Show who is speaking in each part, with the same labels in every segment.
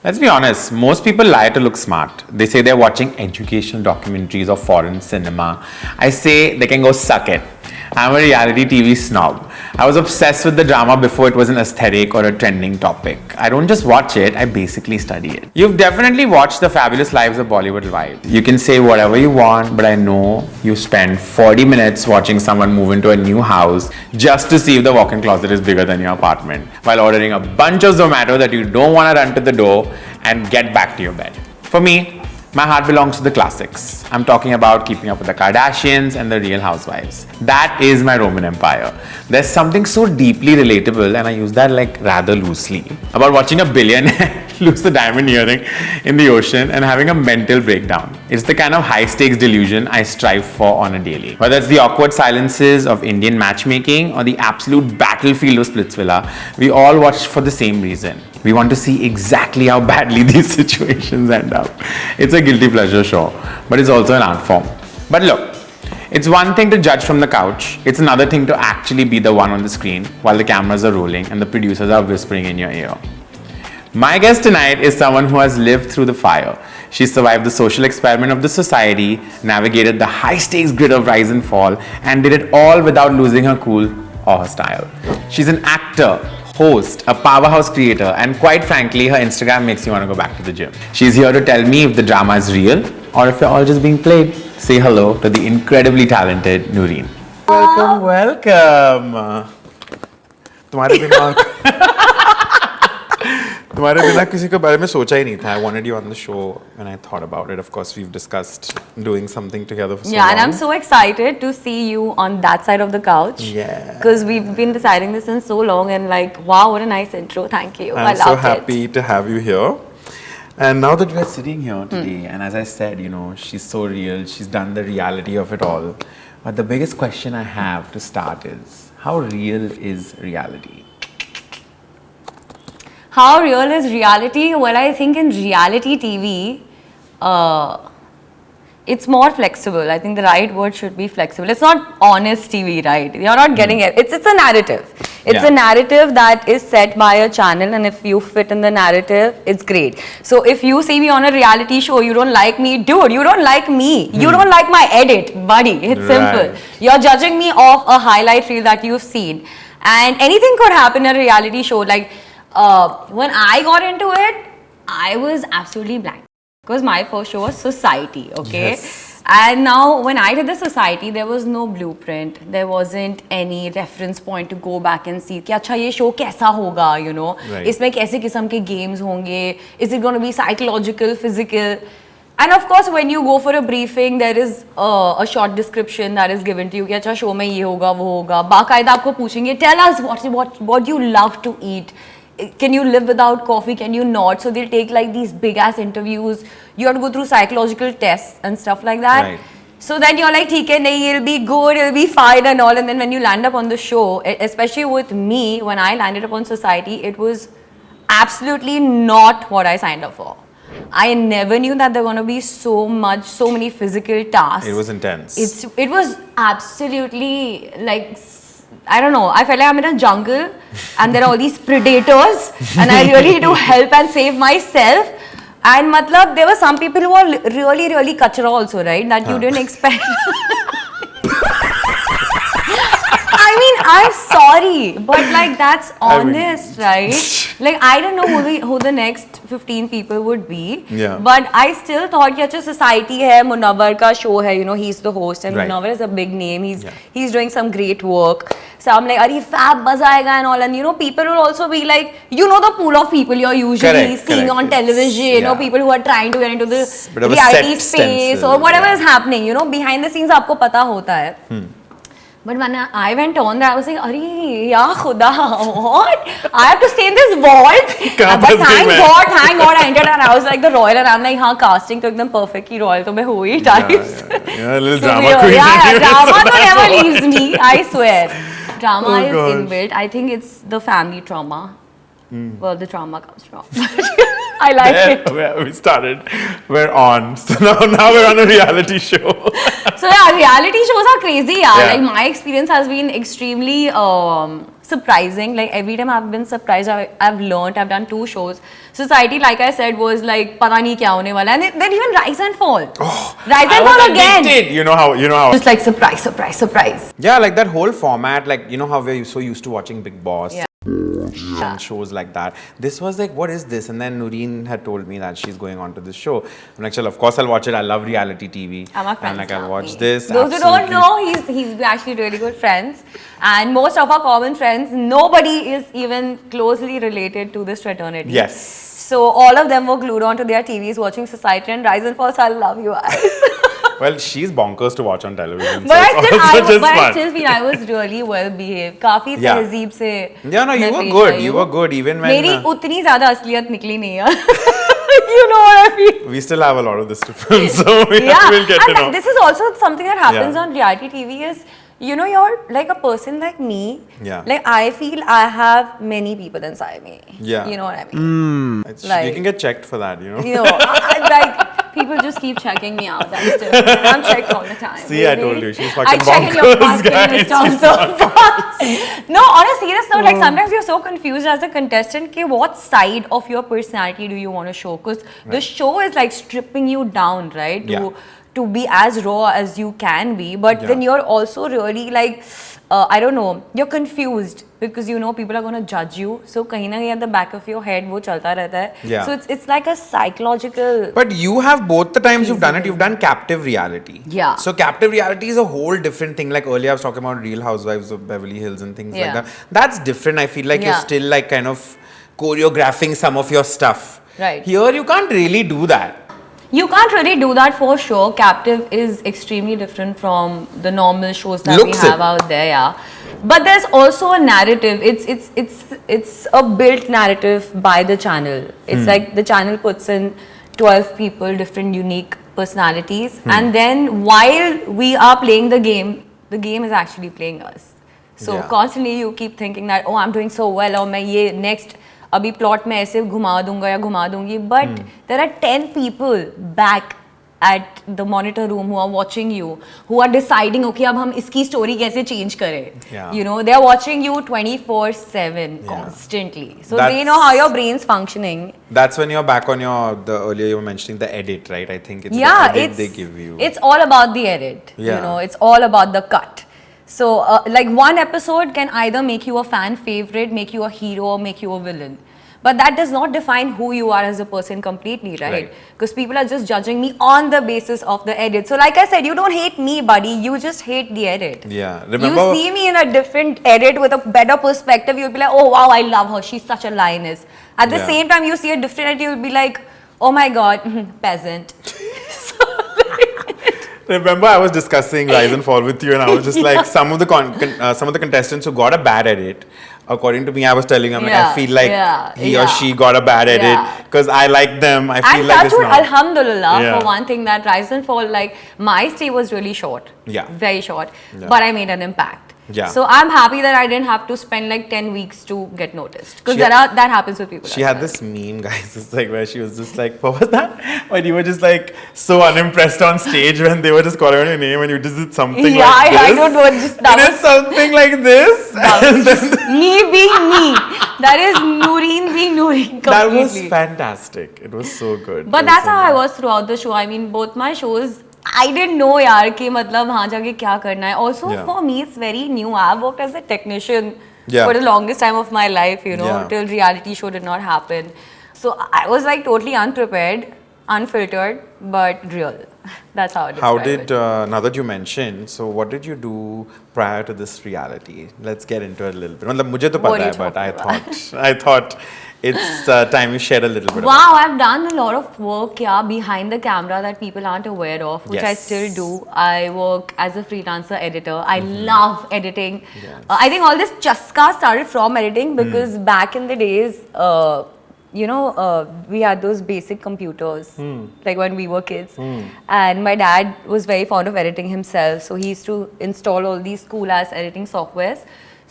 Speaker 1: Let's be honest, most people lie to look smart. They say they're watching educational documentaries or foreign cinema. I say they can go suck it. I'm a reality TV snob. I was obsessed with the drama before it was an aesthetic or a trending topic. I don't just watch it, I basically study it. You've definitely watched The Fabulous Lives of Bollywood Wives. You can say whatever you want, but I know you spend 40 minutes watching someone move into a new house just to see if the walk-in closet is bigger than your apartment, while ordering a bunch of Zomato that you don't want to run to the door and get back to your bed. For me, my heart belongs to the classics. I'm talking about Keeping Up with the Kardashians and The Real Housewives. That is my Roman Empire. There's something so deeply relatable, and I use that like rather loosely, about watching a billionaire lose the diamond earring in the ocean and having a mental breakdown. It's the kind of high stakes delusion I strive for on a daily. Whether it's the awkward silences of Indian matchmaking or the absolute battlefield of Splitsvilla, we all watch for the same reason. We want to see exactly how badly these situations end up. It's a guilty pleasure show, but it's also an art form. But look, it's one thing to judge from the couch, it's another thing to actually be the one on the screen while the cameras are rolling and the producers are whispering in your ear. My guest tonight is someone who has lived through the fire. She survived the social experiment of the society, navigated the high stakes grid of rise and fall, and did it all without losing her cool or her style. She's an actor, host, a powerhouse creator, and quite frankly, her Instagram makes you want to go back to the gym. She's here to tell me if the drama is real or if you're all just being played. Say hello to the incredibly talented Nooreen. Welcome.
Speaker 2: तुम्हारे बिना किसी के बारे में सोचा ही नहीं था. I wanted you on the show when I thought about it. Of course, we've discussed doing something together for so long.
Speaker 3: Yeah, and I'm so excited to see you on that side of the couch.
Speaker 2: Yeah.
Speaker 3: Because we've been deciding this in so long, and like, wow, what a nice intro. Thank you.
Speaker 2: I'm
Speaker 3: I
Speaker 2: so
Speaker 3: loved
Speaker 2: happy to have you here. And now that we're
Speaker 1: Sitting here today, and as I said, you know, she's so real, she's done the reality of it all. But the biggest question I have to start is, how real is reality?
Speaker 3: How real is reality? Well, I think in reality TV, it's more flexible. I think the right word should be flexible. It's not honest TV, right? You're not getting it. It's a narrative. It's a narrative that is set by a channel, and if you fit in the narrative, it's great. So if you see me on a reality show, you don't like me, dude, you don't like me. You don't like my edit, buddy. It's simple. You're judging me off a highlight reel that you've seen. And anything could happen in a reality show. Like, when I got into it, I was absolutely blank because my first show was Society, okay?
Speaker 2: Yes.
Speaker 3: And now when I did the Society, there was no blueprint. There wasn't any reference point to go back and see कि अच्छा ये show कैसा होगा, you know?
Speaker 2: Right.
Speaker 3: इसमें कैसे किस्म के games होंगे? Is it going to be psychological, physical? And of course, when you go for a briefing, there is a short description that is given to you कि अच्छा show में ये होगा, वो होगा. बाकायदा आपको पूछेंगे, tell us what you love to eat. Can you live without coffee? Can you not? So they'll take like these big ass interviews. You have to go through psychological tests and stuff like that.
Speaker 2: Right.
Speaker 3: So then you're like, okay, it'll be good, it'll be fine and all. And then when you land up on the show, especially with me, when I landed up on Society, it was absolutely not what I signed up for. I never knew that there were going to be so many physical tasks.
Speaker 2: it was intense.
Speaker 3: It was absolutely like, I don't know, I felt like I'm in a jungle and there are all these predators and I really need to help and save myself. And matlab, there were some people who are really, really kachra also, right? That you didn't expect. I mean, I'm sorry, but like that's honest, right? Like I don't know who the next 15 people would be, but I still thought कि अच्छा Society है, Munawar का show है, you know, he's the host and Munawar is a big name. He's doing some great work. So I'm like, अरे fab मजा आएगा and all, and you know, people will also be like, you know, the pool of people you're usually seeing on television, you know, people who are trying to get into the reality space or whatever is happening, you know, behind the scenes आपको पता होता है. But when I went on there, I was like, Arey, ya khuda, what? I have to stay in this vault? But thank God, I entered and I was like the royal and I'm like, हाँ, casting तो एकदम perfectly royal तो मैं हो ही types.
Speaker 2: Yeah, a little drama queen.
Speaker 3: Yeah, drama तो never leaves me, I swear. Drama is inbuilt. I think it's the family trauma. Where the trauma comes from. I like it.
Speaker 2: Where we started, we're on. So now we're on a reality show.
Speaker 3: So yeah, reality shows are crazy. Yeah. Like my experience has been extremely surprising. Like every time I've been surprised, I've learned. I've done 2 shows. Society, like I said, was like pata nahi kya hone wala, and then even Rise and Fall. Rise and Fall again.
Speaker 2: Addicted. You know how.
Speaker 3: Just like surprise, surprise, surprise.
Speaker 2: Yeah, like that whole format. Like you know how we're so used to watching Big Boss.
Speaker 3: Yeah.
Speaker 2: And shows like that. This was like, what is this? And then Noreen had told me that she's going on to this show. I'm like, of course I'll watch it. I love reality TV.
Speaker 3: And my friends
Speaker 2: and like I'll
Speaker 3: love
Speaker 2: watch
Speaker 3: me.
Speaker 2: this.
Speaker 3: Those who don't know, he's actually really good friends. And most of our common friends, nobody is even closely related to this fraternity.
Speaker 2: Yes.
Speaker 3: So all of them were glued onto their TVs watching Society and Rise and Fall. So I love you guys.
Speaker 2: Well, she's bonkers to watch on television.
Speaker 3: But
Speaker 2: so
Speaker 3: I still feel I was really well behaved. काफी
Speaker 2: Yeah.
Speaker 3: तहजीब से.
Speaker 2: Yeah, no, you
Speaker 3: मैं
Speaker 2: were
Speaker 3: पेश
Speaker 2: good.
Speaker 3: I
Speaker 2: You
Speaker 3: हूँ.
Speaker 2: were good even when
Speaker 3: मेरी उतनी ज़्यादा असलियत निकली नहीं है. You know what I mean?
Speaker 2: we still have a lot of this to film, so we'll get
Speaker 3: and
Speaker 2: to know.
Speaker 3: this is also something that happens
Speaker 2: Yeah.
Speaker 3: on reality TV is, you know, you're like a person like me.
Speaker 2: Yeah.
Speaker 3: Like I feel I have many people inside me.
Speaker 2: Yeah.
Speaker 3: You know what I mean?
Speaker 2: You
Speaker 3: like-
Speaker 2: can get checked for that, you know.
Speaker 3: You know, like people just keep checking me out. That's still, I'm checked all the time.
Speaker 2: See, I
Speaker 3: baby.
Speaker 2: told you, she's
Speaker 3: I
Speaker 2: fucking
Speaker 3: check in your
Speaker 2: bonkers,
Speaker 3: bucket
Speaker 2: guys.
Speaker 3: list also. No, on a serious note, like sometimes you're so confused as a contestant. Ki what side of your personality do you want to show? Because the show is like stripping you down, right?
Speaker 2: Yeah.
Speaker 3: To be as raw as you can be, but
Speaker 2: Yeah.
Speaker 3: then you're also really like, I don't know, you're confused because you know people are going to judge you. So kahin na kahin at the back of your head wo chalta rehta hai.
Speaker 2: Yeah.
Speaker 3: So it's like a psychological.
Speaker 2: But you have both the times you've done it, you've done captive reality.
Speaker 3: Yeah.
Speaker 2: So captive reality is a whole different thing. Like earlier I was talking about Real Housewives of Beverly Hills and things like
Speaker 3: Yeah.
Speaker 2: that. That's different. I feel like you're
Speaker 3: Yeah.
Speaker 2: still like kind of choreographing some of your stuff.
Speaker 3: Right.
Speaker 2: Here you can't really do that.
Speaker 3: You can't really do that for sure. Captive is extremely different from the normal shows that
Speaker 2: Looks
Speaker 3: we have
Speaker 2: it.
Speaker 3: out there, yeah. But there's also a narrative. It's a built narrative by the channel. It's like the channel puts in 12 people, different unique personalities, and then while we are playing the game is actually playing us. So
Speaker 2: Yeah.
Speaker 3: constantly you keep thinking that, oh, I'm doing so well, or मैं ये next अभी plot में ऐसे घुमा दूंगा या घुमा दूंगी, but there are 10 people back at the monitor room who are watching you, who are deciding, okay, अब हम इसकी story कैसे change करें.
Speaker 2: Yeah.
Speaker 3: You know, they are watching you 24/7 constantly. So they know how your brain's functioning.
Speaker 2: That's when you're back on the earlier you were mentioning the edit, right? I think it's
Speaker 3: Yeah,
Speaker 2: the edit they give you.
Speaker 3: it's all about the edit.
Speaker 2: Yeah.
Speaker 3: You know, it's all about the cut. So, like one episode can either make you a fan favorite, make you a hero, or make you a villain. But that does not define who you are as a person completely, right?
Speaker 2: Right.
Speaker 3: Because people are just judging me on the basis of the edit. So, like I said, you don't hate me, buddy. You just hate the edit.
Speaker 2: Yeah. Remember?
Speaker 3: You see me in a different edit with a better perspective, you'll be like, oh wow, I love her. She's such a lioness. At the
Speaker 2: Yeah.
Speaker 3: same time, you see a different edit, you'll be like, oh my god, peasant.
Speaker 2: Remember, I was discussing Rise and Fall with you, and I was just like, some of the contestants who got a bad edit, according to me, I was telling them, like, I
Speaker 3: Yeah,
Speaker 2: feel like
Speaker 3: yeah,
Speaker 2: he or
Speaker 3: yeah.
Speaker 2: she got a bad edit
Speaker 3: Yeah.
Speaker 2: because I like them. I feel
Speaker 3: And
Speaker 2: like
Speaker 3: touch
Speaker 2: this
Speaker 3: wood,
Speaker 2: now.
Speaker 3: alhamdulillah,
Speaker 2: Yeah.
Speaker 3: for one thing, that Rise and Fall, like, my stay was really short.
Speaker 2: Yeah.
Speaker 3: Very short.
Speaker 2: Yeah.
Speaker 3: But I made an impact.
Speaker 2: Yeah.
Speaker 3: So I'm happy that I didn't have to spend like 10 weeks to get noticed. Because
Speaker 2: She-
Speaker 3: that happens with people.
Speaker 2: She
Speaker 3: as
Speaker 2: had
Speaker 3: well.
Speaker 2: this meme, guys. It's like where she was just like, what was that? When you were just like so unimpressed on stage when they were just calling out your name and you just did something
Speaker 3: Yeah,
Speaker 2: like this.
Speaker 3: I don't know. Just that
Speaker 2: It is
Speaker 3: was,
Speaker 2: something like this.
Speaker 3: that
Speaker 2: And
Speaker 3: was
Speaker 2: then
Speaker 3: just me being me. That is Noreen being Noreen completely.
Speaker 2: that was fantastic. It was so good.
Speaker 3: But
Speaker 2: It
Speaker 3: that's
Speaker 2: so
Speaker 3: how I
Speaker 2: good.
Speaker 3: was throughout the show. I mean, both my shows, I didn't know यार कि मतलब वहाँ जाके क्या करना है. Also
Speaker 2: Yeah.
Speaker 3: for me, it's very new. I've worked as a technician
Speaker 2: Yeah.
Speaker 3: for the longest time of my life, you know,
Speaker 2: Yeah.
Speaker 3: till reality show did not happen. So I was like totally unprepared, unfiltered, but real. That's how it is.
Speaker 2: How did, now that you mentioned, so what did you do prior to this reality? Let's get into it a little bit. मतलब मुझे तो
Speaker 3: What
Speaker 2: पता
Speaker 3: are
Speaker 2: है,
Speaker 3: you
Speaker 2: but I thought it's time you share a little bit.
Speaker 3: Wow, I've done a lot of work, yeah, behind the camera that people aren't aware of, which I
Speaker 2: Yes.
Speaker 3: still do. I work as a freelancer editor. I love editing.
Speaker 2: Yes.
Speaker 3: I think all this chaska started from editing because back in the days, you know, we had those basic computers, like when we were kids. And my dad was very fond of editing himself. So he used to install all these cool ass editing softwares.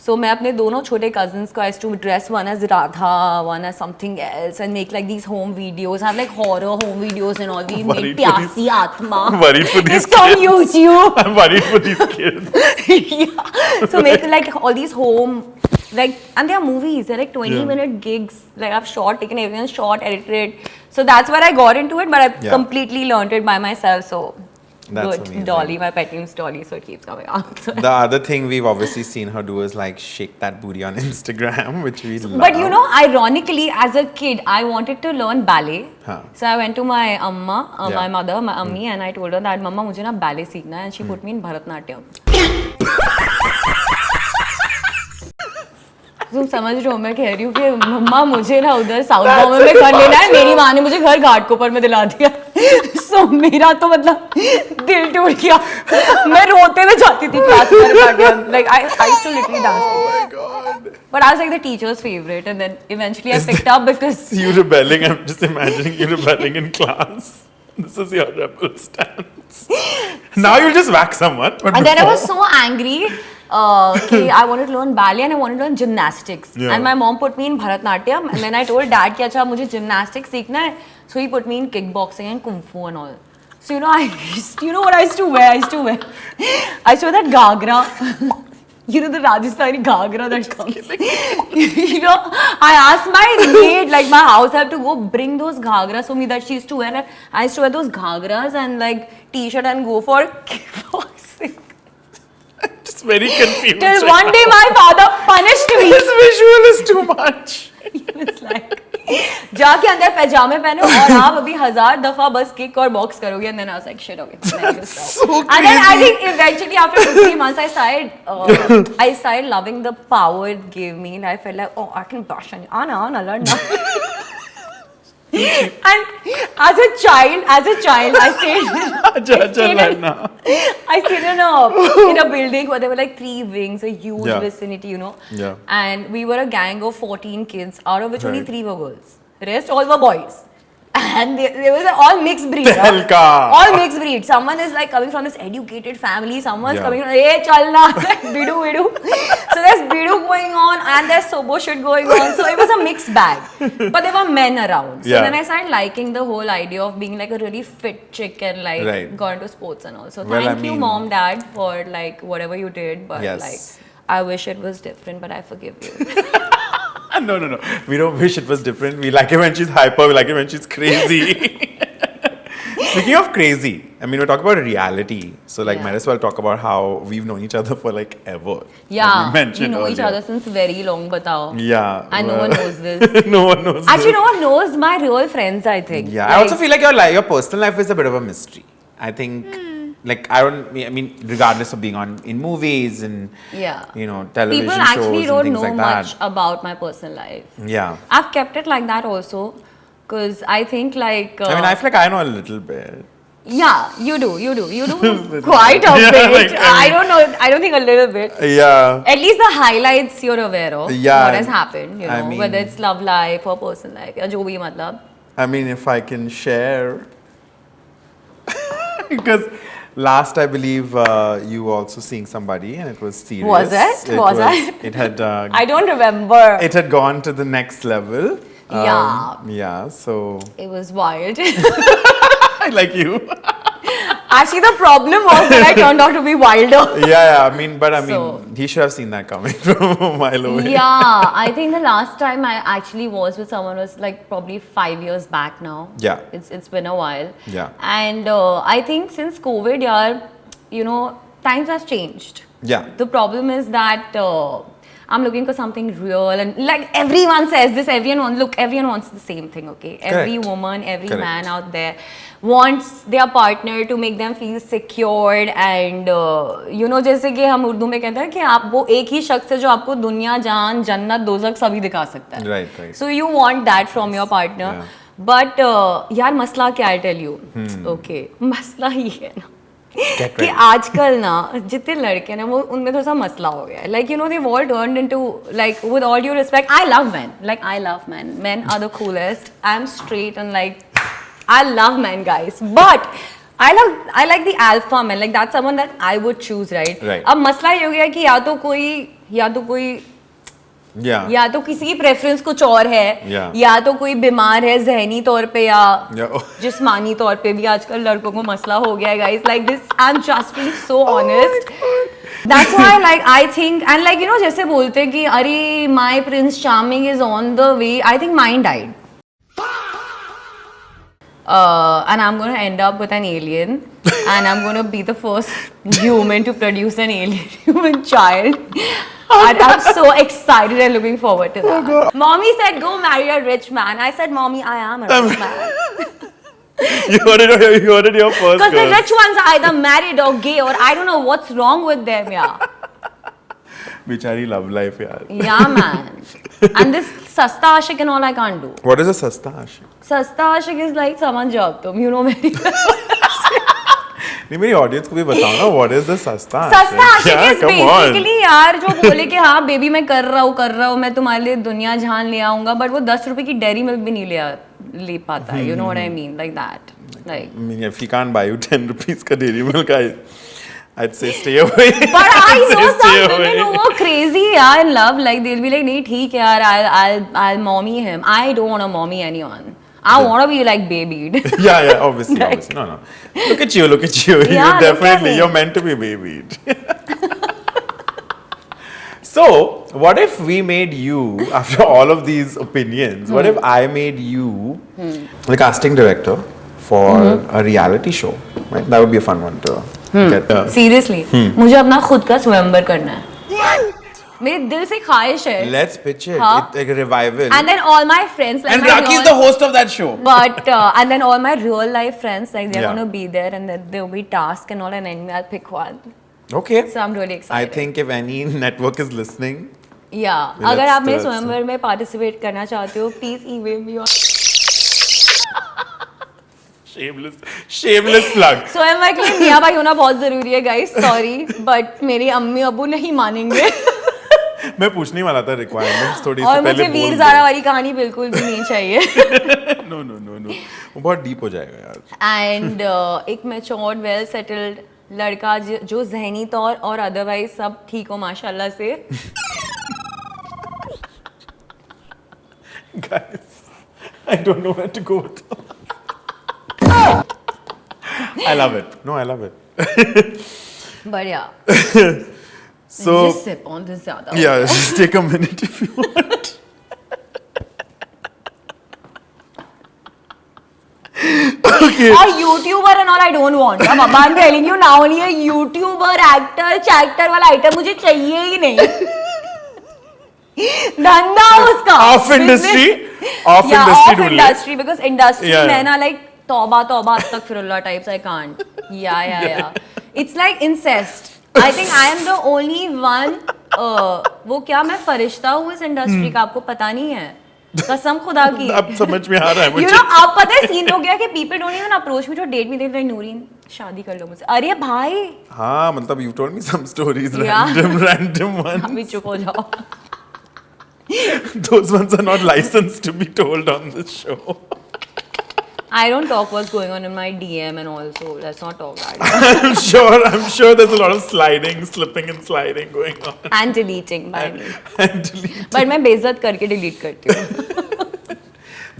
Speaker 3: So मैं अपने दोनों छोटे cousins को I used to dress one as Radha, one as something else, and make like these home videos. I have like horror home videos and all. We made
Speaker 2: Worried for these-
Speaker 3: Pyasi Atma.
Speaker 2: Worried for these
Speaker 3: It's on
Speaker 2: kids.
Speaker 3: YouTube.
Speaker 2: I'm worried for these kids.
Speaker 3: Yeah. So make like all these home Like, and there are movies, they're like 20-minute gigs. Like, I've taken everything short, edited it. So that's where I got into it, but I completely learned it by myself. So
Speaker 2: That's
Speaker 3: good.
Speaker 2: amazing.
Speaker 3: Dolly, my pet name's Dolly, so it keeps coming out.
Speaker 2: The other thing we've obviously seen her do is like shake that booty on Instagram, which we love.
Speaker 3: But you know, ironically, as a kid, I wanted to learn ballet.
Speaker 2: Huh.
Speaker 3: So I went to my amma, my
Speaker 2: Yeah.
Speaker 3: mother, my ammi, and I told her that, Mama, मुझे ना ballet सीखना है, and she put me in Bharatnatyam. तुम समझ रहे हो मैं कह रही हूँ कि मम्मा मुझे ना उधर साउथ बॉम्बे में घर लेना है, मेरी माँ ने मुझे घर घाटकोपर में दिला दिया. सो मेरा तो मतलब दिल टूट गया. मैं रोते हुए जाती थी क्लास में. Like I used to literally dance.
Speaker 2: Oh my god.
Speaker 3: But I was like the teacher's favorite, and then eventually I picked up because
Speaker 2: You rebelling, I'm just imagining you rebelling in class. This is your rebel stance. Now you'll just whack someone. But
Speaker 3: and then I
Speaker 2: before-
Speaker 3: was so angry. कि I wanted to learn ballet and I wanted to learn gymnastics.
Speaker 2: Yeah.
Speaker 3: And my mom put me in Bharatnatyam, and then I told dad कि अच्छा मुझे gymnastics सीखना है. So he put me in kickboxing and kung fu and all. So you know what I used to wear? I used to wear that ghagra. You know the Rajasthani ghagra that comes. You know, I asked my maid, like my house help, to go bring those ghagras for me that she used to wear. And I used to wear those ghagras and like t-shirt and go for kickboxing.
Speaker 2: Just very confused.
Speaker 3: Till
Speaker 2: right
Speaker 3: one
Speaker 2: now.
Speaker 3: day my father punished me.
Speaker 2: This visual is too much.
Speaker 3: He was like, जाके अंदर पैजामे पहनो और आप अभी 1000 दफा बस kick और box करोगे. And then I was like, shit, okay.
Speaker 2: So
Speaker 3: And then I think eventually after 2-3 months I started loving the power it gave me, and I felt like, oh, I can bash on you. Ana, learn now. And as a child, I stayed in a building where there were like 3 wings, a huge vicinity, you know.
Speaker 2: Yeah.
Speaker 3: And we were a gang of 14 kids, out of which only
Speaker 2: Right.
Speaker 3: 3 were girls. The rest all were boys. And there was all mixed breed.
Speaker 2: Telka.
Speaker 3: All mixed breed. Someone is like coming from this educated family. Someone's
Speaker 2: Yeah.
Speaker 3: coming from, hey, chalna, like bidu. So there's bidu going on and there's sobo shit going on. So it was a mixed bag. But there were men around. So
Speaker 2: Yeah.
Speaker 3: then I started liking the whole idea of being like a really fit chick and like
Speaker 2: Right.
Speaker 3: got into sports and all. So
Speaker 2: Well,
Speaker 3: thank
Speaker 2: I
Speaker 3: you,
Speaker 2: mean-
Speaker 3: mom, dad, for like whatever you did. But
Speaker 2: Yes.
Speaker 3: like, I wish it was different, but I forgive you.
Speaker 2: No. We don't wish it was different. We like it when she's hyper. We like it when she's crazy. Speaking of crazy, I mean, we're talking about reality. So, like,
Speaker 3: Yeah.
Speaker 2: might as well talk about how we've known each other for like ever.
Speaker 3: Yeah,
Speaker 2: Like we mentioned
Speaker 3: we know each
Speaker 2: earlier.
Speaker 3: other since very long, batao.
Speaker 2: Yeah.
Speaker 3: And no
Speaker 2: well,
Speaker 3: one knows this.
Speaker 2: no one knows.
Speaker 3: Actually,
Speaker 2: this.
Speaker 3: no one knows my real friends, I think.
Speaker 2: Yeah,
Speaker 3: Like,
Speaker 2: I also feel like your personal life is a bit of a mystery. I think, like, I mean, regardless of being in movies and
Speaker 3: yeah.
Speaker 2: you know, television
Speaker 3: People actually
Speaker 2: shows
Speaker 3: don't
Speaker 2: and things
Speaker 3: know
Speaker 2: like
Speaker 3: much
Speaker 2: that.
Speaker 3: about my personal life.
Speaker 2: Yeah.
Speaker 3: I've kept it like that also, because I think like.
Speaker 2: I mean, I feel like I know a little bit.
Speaker 3: Yeah, you do quite a
Speaker 2: Yeah,
Speaker 3: bit.
Speaker 2: like,
Speaker 3: I don't know. I don't think a little bit.
Speaker 2: Yeah.
Speaker 3: At least the highlights you're aware of.
Speaker 2: Yeah,
Speaker 3: What has happened, you know,
Speaker 2: I mean-
Speaker 3: whether it's love life or personal life. या जो भी मतलब.
Speaker 2: I mean, if I can share. Because last, I believe, you were also seeing somebody and it was serious.
Speaker 3: Was it? Was I?
Speaker 2: It had.
Speaker 3: I don't remember.
Speaker 2: It had gone to the next level.
Speaker 3: Yeah.
Speaker 2: Yeah, so.
Speaker 3: It was wild.
Speaker 2: I like you.
Speaker 3: Actually, the problem was that I turned out to be wilder.
Speaker 2: Yeah, I mean,
Speaker 3: So-
Speaker 2: he should have seen that coming from a mile away.
Speaker 3: Yeah, I think the last time I actually was with someone was like probably 5 years back now.
Speaker 2: Yeah.
Speaker 3: It's been a while.
Speaker 2: Yeah.
Speaker 3: And I think since COVID, yeah, you know, times have changed.
Speaker 2: Yeah.
Speaker 3: The problem is that I'm looking for something real, and like everyone says this, everyone wants the same thing, okay? Every
Speaker 2: Correct.
Speaker 3: woman, every
Speaker 2: Correct.
Speaker 3: man out there wants their partner to make them feel secured and you know, जैसे कि हम उर्दू में कहते हैं कि आप वो एक ही शख्स है जो आपको दुनिया जान जन्नत दोज़ख सभी दिखा सकता है.
Speaker 2: Right.
Speaker 3: So you want that from your partner.
Speaker 2: Yeah.
Speaker 3: But यार मसला क्या है, I tell you. Okay, मसला ये है ना कि आजकल ना जितने लड़के हैं ना वो उनमें थोड़ा सा मसला हो गया है. Like, you know, they've all turned into, like, with all due respect, I love men. Like, I love men. Men are the coolest. I'm straight and like, I love men, guys. But I like the alpha man. Like, that's someone that I would choose, right?
Speaker 2: Right.
Speaker 3: अब मसला ये हो गया कि या तो कोई
Speaker 2: Yeah.
Speaker 3: या तो किसी की प्रेफरेंस कुछ और है,
Speaker 2: Yeah.
Speaker 3: या तो कोई बीमार है जहनी तौर पे या
Speaker 2: Yeah.
Speaker 3: जिस्मानी तौर पे भी आजकल लड़कों को मसला हो गया है guys. Like this, I'm just being so honest. That's why like I think and like you know जैसे बोलते हैं कि अरे my Prince Charming is on the way. I think mine died. And I'm going to end up with an alien and I'm going to be the first human to produce an alien human child. And I'm so excited and looking forward to that. Mommy said, go marry a rich man. I said, Mommy, I am a rich man.
Speaker 2: You heard it your first.
Speaker 3: Because the
Speaker 2: girl.
Speaker 3: rich ones are either married or gay or I don't know what's wrong with them, yeah.
Speaker 2: Bichari love life, yaar.
Speaker 3: Yeah, man. And this sasta ashik and all I can't do.
Speaker 2: What is a sasta ashik?
Speaker 3: Sasta ashik is like saman jab tum, you know very well.
Speaker 2: नहीं मेरी audience को भी बताओ ना what is the सस्ता
Speaker 3: सस्ता आशिक
Speaker 2: Yeah,
Speaker 3: is
Speaker 2: come on.
Speaker 3: Basically यार जो बोले कि हाँ बेबी मैं कर रहा हूँ मैं तुम्हारे लिए दुनिया जहान ले आऊंगा बट वो 10 रुपए की डेयरी मिल्क भी नहीं ले पाता है you know what I mean like that like
Speaker 2: I mean, if he can't buy you 10 rupees का dairy milk, I'd say stay away.
Speaker 3: But I
Speaker 2: I'd say
Speaker 3: know
Speaker 2: stay
Speaker 3: some women
Speaker 2: away.
Speaker 3: who are crazy यार in love like they'll be like नहीं ठीक है यार I'll mommy him. I don't want to mommy anyone. I want to be like babied.
Speaker 2: Yeah, obviously,
Speaker 3: Like-
Speaker 2: obviously. No. Look at you.
Speaker 3: Yeah,
Speaker 2: You're
Speaker 3: look at
Speaker 2: definitely,
Speaker 3: me.
Speaker 2: you're meant to be babied. So, what if we made you, after all of these opinions, what if I made you the casting director for a reality show? Right? That would be a fun one to get.
Speaker 3: Seriously, मुझे अपना खुद का स्वयंवर करना है. मेरे दिल से ख्वाहिश है.
Speaker 2: Let's pitch it.
Speaker 3: हाँ.
Speaker 2: It's like a revival.
Speaker 3: And then all my friends like
Speaker 2: And
Speaker 3: my
Speaker 2: Raki is
Speaker 3: real-
Speaker 2: the host of that show.
Speaker 3: But and then all my real life friends like they're
Speaker 2: Yeah.
Speaker 3: gonna be there and then there'll be tasks and all and then I'll pick one.
Speaker 2: Okay.
Speaker 3: So I'm really
Speaker 2: I
Speaker 3: excited.
Speaker 2: think if any network is listening,
Speaker 3: Yeah.
Speaker 2: Let's
Speaker 3: अगर आप मेरे
Speaker 2: do it.
Speaker 3: स्वयंवर में participate करना चाहते हो please email me और
Speaker 2: shameless plug.
Speaker 3: स्वयंवर के लिए मियाँ भाई होना बहुत जरूरी है गाइस सॉरी बट मेरी अम्मी अबू नहीं मानेंगे
Speaker 2: मैं पूछने वाला था रिक्वायरमेंट्स थोड़ी
Speaker 3: और
Speaker 2: सी पहले
Speaker 3: मुझे वीर ज़ारा वाली कहानी बिल्कुल भी नहीं चाहिए
Speaker 2: नो वो बहुत डीप हो जाएगा यार.
Speaker 3: एंड एक मैच्योर्ड वेल सेटल्ड लड़का जो जहनी तौर और अदरवाइज सब ठीक हो माशाल्लाह से
Speaker 2: Guys, I don't know where to go with that. I love it. No, I love it.
Speaker 3: But या
Speaker 2: So,
Speaker 3: just sip on this ज़्यादा
Speaker 2: yeah, just take a minute if you want.
Speaker 3: और youtuber and all I don't want अब I am telling you now only a youtuber actor character वाला item मुझे चाहिए ही नहीं धंधा उसका
Speaker 2: Off industry? Off
Speaker 3: yeah,
Speaker 2: industry
Speaker 3: off
Speaker 2: ढूंढ ले.
Speaker 3: industry because industry
Speaker 2: Yeah.
Speaker 3: में ना like तौबा तौबा अस्तगफिरुल्लाह types I can't yeah it's like incest I think I am the only one वो क्या मैं फरिश्ता हूँ इस इंडस्ट्री का आपको पता नहीं है कसम खुदा की
Speaker 2: अब समझ में आ रहा है
Speaker 3: you
Speaker 2: मुझे.
Speaker 3: know अब पता है सीन हो गया कि people don't even approach me to date me they're like Noorin शादी कर लो मुझसे अरे भाई
Speaker 2: हाँ मतलब you told me some stories,
Speaker 3: Yeah.
Speaker 2: random ones.
Speaker 3: अभी चुप हो जाओ
Speaker 2: Those ones are not licensed to be told on this show.
Speaker 3: I don't talk what's going on in my DM and all so let's not talk that
Speaker 2: I'm sure there's a lot of slipping and sliding going on.
Speaker 3: and deleting by me
Speaker 2: And delete.
Speaker 3: but मैं बेइज्जत करके delete करती हूँ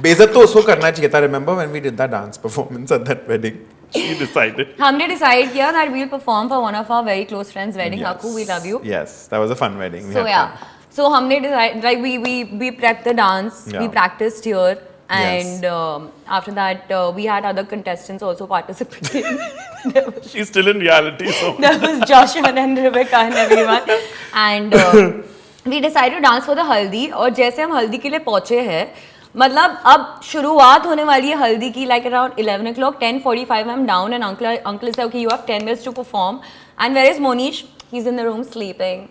Speaker 2: बेइज्जत तो उसको करना चाहिए था. Remember when we did that dance performance at that wedding? She decided.
Speaker 3: हमने decide किया that we'll perform for one of our very close friends wedding Haku we love you
Speaker 2: Yes, that was a fun wedding. We
Speaker 3: so
Speaker 2: had
Speaker 3: yeah
Speaker 2: fun.
Speaker 3: so हमने decide like we prepped the dance we
Speaker 2: Yeah.
Speaker 3: practiced here
Speaker 2: Yes.
Speaker 3: and after that we had other contestants also participating there was
Speaker 2: She's still in reality, so.
Speaker 3: there was Joshua and Rebecca and everyone and we decided to dance for the haldi और जैसे हम हल्दी के लिए पहुंचे हैं मतलब अब शुरुआत होने वाली है हल्दी की like around 11 o'clock 10:45 I'm down and uncle is like okay you have 10 minutes to perform and where is Monish he's in the room sleeping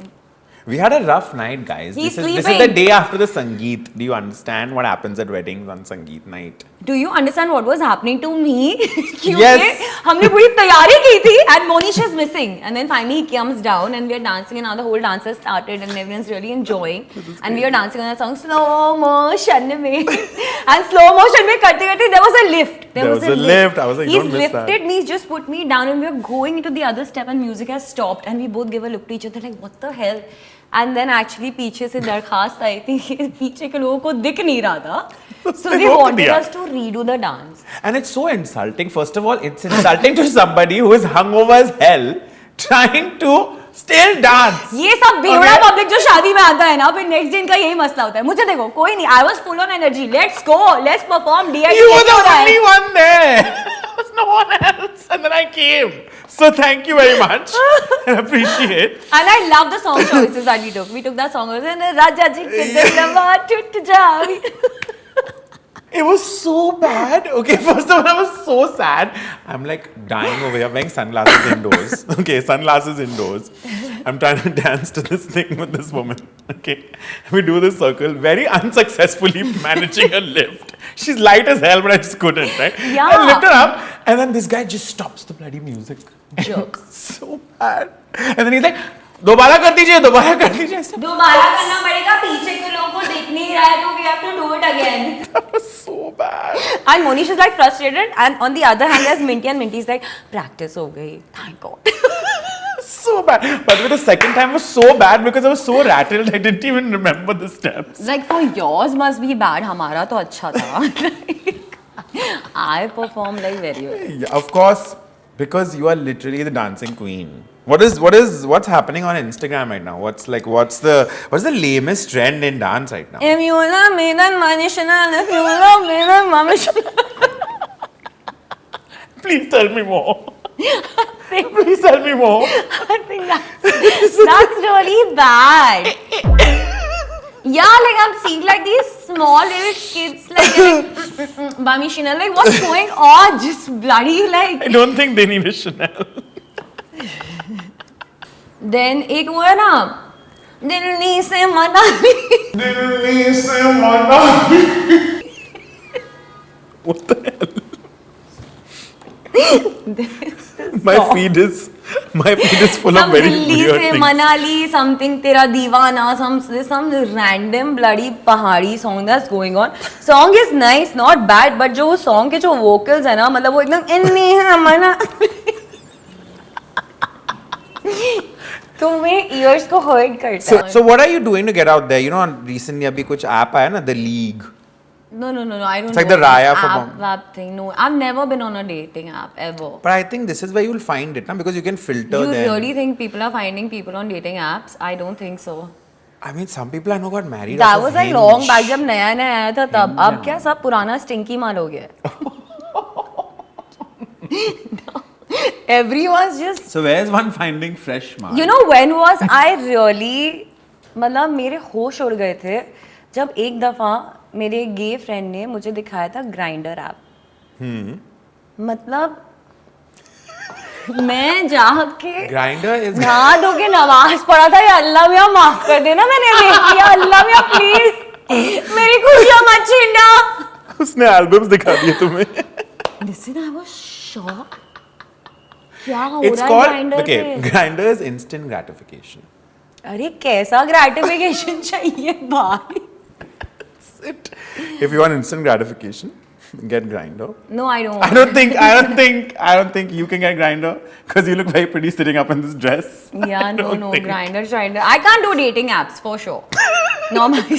Speaker 2: We had a rough night, guys.
Speaker 3: He's
Speaker 2: This is the
Speaker 3: sleeping.
Speaker 2: day after the Sangeet. Do you understand what happens at weddings on Sangeet night?
Speaker 3: Do you understand what was happening to me? क्योंकि
Speaker 2: Yes.
Speaker 3: हमने पूरी तैयारी की थी and Monish is missing and then finally he comes down and we are dancing and now the whole dance has started and everyone's really enjoying and we are dancing on that song slow motion में and slow motion में करते करते there was a lift.
Speaker 2: There was a lift. I was like,
Speaker 3: He's
Speaker 2: don't miss that.
Speaker 3: lifted me, just put me down and we are going into the other step and music has stopped and we both give a look to each other like what the hell. and then actually पीछे से दरखास्त आई थी कि पीछे के लोगों को दिख नहीं रहा था, so they
Speaker 2: रोक
Speaker 3: wanted
Speaker 2: दिया।
Speaker 3: us to redo the dance.
Speaker 2: And it's so insulting. First of all, it's insulting to somebody who is hungover as hell trying to still dance.
Speaker 3: ये सब बेवड़ा
Speaker 2: Okay.
Speaker 3: पब्लिक जो शादी में आता है ना, फिर नेक्स्ट दिन का यही मसला होता है. मुझे देखो कोई नहीं, I was full on energy. Let's go, let's perform. DIT
Speaker 2: You were the
Speaker 3: हो रहा है.
Speaker 2: only one there. There was no one else. And then I came. So thank you very much. I appreciate.
Speaker 3: And I love the song choices that we took. We took that song. Raja ji ke dilwa tut jawi.
Speaker 2: It was so bad. Okay, first of all, I was so sad. I'm like dying over here, wearing sunglasses indoors. Okay, sunglasses indoors. I'm trying to dance to this thing with this woman. Okay, we do this circle, very unsuccessfully managing a lift. She's light as hell, but I just couldn't, right?
Speaker 3: Yeah.
Speaker 2: I lift her up, and then this guy just stops the bloody music.
Speaker 3: Jerk.
Speaker 2: So bad. And then he's like, दोबारा कर दीजिए, दोबारा कर दीजिए. I said,
Speaker 3: दोबारा करना पड़ेगा, पीछे के लोगों को दिख नहीं रहा है, तो we have to do it again.
Speaker 2: that was so bad.
Speaker 3: And Monish is like frustrated, and on the other hand, there's Minty, and Minty's like, practice हो गई, thank God.
Speaker 2: So bad. But the second time was so bad because I was so rattled, I didn't even remember the steps.
Speaker 3: Like for yours must be bad, हमारा तो अच्छा था. I performed like very well.
Speaker 2: Yeah, of course, because you are literally the dancing queen. What's happening on Instagram right now? What's the lamest trend in dance right now?
Speaker 3: If you love me, then Manish, and if you love me, then Mamish.
Speaker 2: Please tell me more. Please tell me more.
Speaker 3: I think that's really bad. Yeah, like I'm seeing like these small little kids like Bami Chanel, like what's going on? Just bloody like.
Speaker 2: I don't think they need a Chanel.
Speaker 3: Then एक वो है ना, दिल्ली से Manali.
Speaker 2: What the hell? My feed is full of
Speaker 3: Some
Speaker 2: very
Speaker 3: Delhi
Speaker 2: weird
Speaker 3: से
Speaker 2: things.
Speaker 3: Manali, something तेरा दीवाना, some random bloody पहाड़ी song that's going on. Song is nice, not bad, but जो वो song के जो vocals है ना, मतलब वो एकदम इन्नी है मना. तुम्हें ears को hurt करता है.
Speaker 2: So what are you doing to get out there? You know, recently अभी कुछ app आया ना, The League.
Speaker 3: No, I don't.
Speaker 2: It's like
Speaker 3: know
Speaker 2: the Raya
Speaker 3: this
Speaker 2: for
Speaker 3: app thing. No, I've never been on a dating app ever.
Speaker 2: But I think this is where you'll find it, na? Because you can filter
Speaker 3: You
Speaker 2: them.
Speaker 3: really think people are finding people on dating apps? I don't think so.
Speaker 2: I mean, some people I know got married.
Speaker 3: That
Speaker 2: off
Speaker 3: was
Speaker 2: of
Speaker 3: like
Speaker 2: Hinge.
Speaker 3: long back जब नया नया आया था तब. अब क्या सब पुराना stinky माल हो गया. Everyone's just.
Speaker 2: So where's one finding fresh man?
Speaker 3: You know when was I really? मतलब मेरे होश उड़ गए थे जब एक दफा मेरे गे फ्रेंड ने मुझे दिखाया था ग्राइंडर ऐप. मतलब मैं जाके
Speaker 2: Grindr is.
Speaker 3: नहा धो के नमाज पढ़ा था, या अल्लाह भैया माफ कर देना, मैंने देख लिया, अल्लाह भैया प्लीज मेरी खुशियां मत छीनना.
Speaker 2: उसने एल्बम्स दिखा दिए तुम्हें.
Speaker 3: Listen, I was shocked. क्या हो
Speaker 2: It's
Speaker 3: रहा है
Speaker 2: called
Speaker 3: ग्राइंडर
Speaker 2: okay.
Speaker 3: पे?
Speaker 2: Grindr is instant gratification.
Speaker 3: अरे कैसा ग्रेटिफिकेशन चाहिए भाई?
Speaker 2: If you want instant gratification, get Grindr.
Speaker 3: No, I don't.
Speaker 2: I don't think you can get Grindr because you look very pretty sitting up in this dress.
Speaker 3: Yeah,
Speaker 2: I
Speaker 3: no,
Speaker 2: don't think.
Speaker 3: grinder. I can't do dating apps for sure. No, mercy.